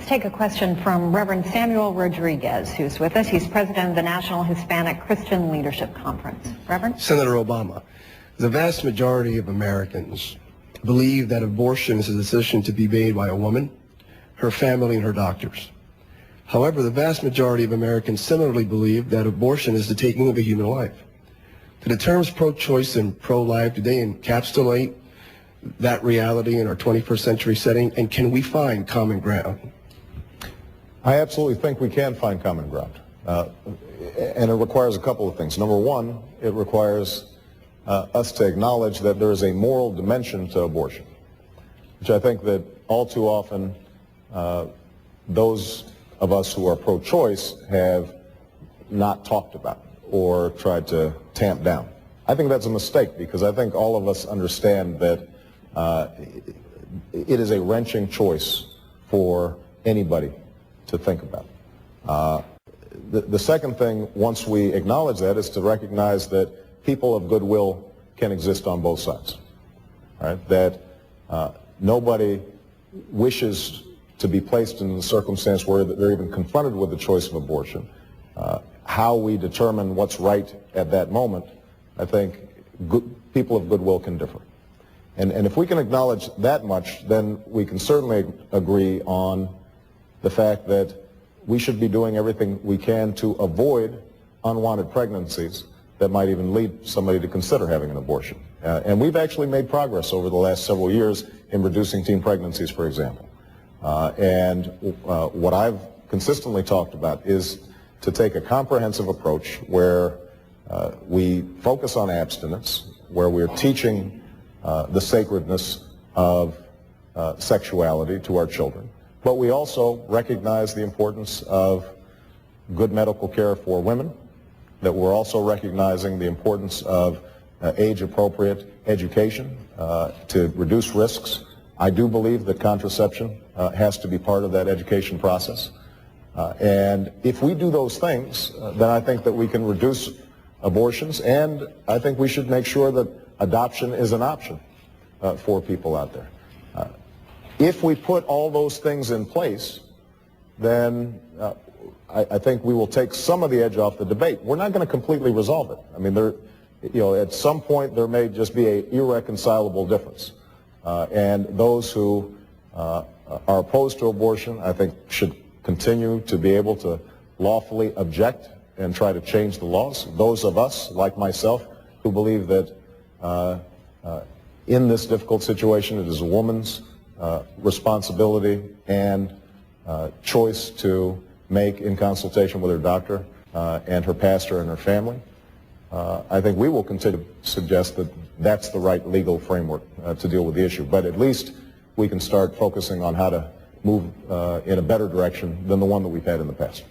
Let's take a question from Reverend Samuel Rodriguez, who's with us. He's president of the National Hispanic Christian Leadership Conference. Reverend? Senator Obama, the vast majority of Americans believe that abortion is a decision to be made by a woman, her family, and her doctors. However, the vast majority of Americans similarly believe that abortion is the taking of a human life. Do the terms pro-choice and pro-life, do they encapsulate that reality in our 21st century setting, and can we find common ground? I absolutely think we can find common ground. And it requires a couple of things. Number one, it requires us to acknowledge that there is a moral dimension to abortion, which I think that all too often those of us who are pro-choice have not talked about or tried to tamp down. I think that's a mistake, because I think all of us understand that it is a wrenching choice for anybody to think about. The second thing, once we acknowledge that, is to recognize that people of goodwill can exist on both sides. Right? That nobody wishes to be placed in a circumstance where they're even confronted with the choice of abortion. How we determine what's right at that moment, I think people of goodwill can differ. And if we can acknowledge that much, then we can certainly agree on the fact that we should be doing everything we can to avoid unwanted pregnancies that might even lead somebody to consider having an abortion. And we've actually made progress over the last several years in reducing teen pregnancies, for example. What I've consistently talked about is to take a comprehensive approach where we focus on abstinence, where we're teaching the sacredness of sexuality to our children. But we also recognize the importance of good medical care for women, that we're also recognizing the importance of age-appropriate education to reduce risks. I do believe that contraception has to be part of that education process. And if we do those things, then I think that we can reduce abortions, and I think we should make sure that adoption is an option for people out there. If we put all those things in place, then I think we will take some of the edge off the debate. We're not going to completely resolve it. I mean, at some point there may just be an irreconcilable difference. And those who are opposed to abortion, I think, should continue to be able to lawfully object and try to change the laws. Those of us, like myself, who believe that in this difficult situation it is a woman's responsibility and choice to make in consultation with her doctor and her pastor and her family, I think we will continue to suggest that that's the right legal framework to deal with the issue. But at least we can start focusing on how to move in a better direction than the one that we've had in the past.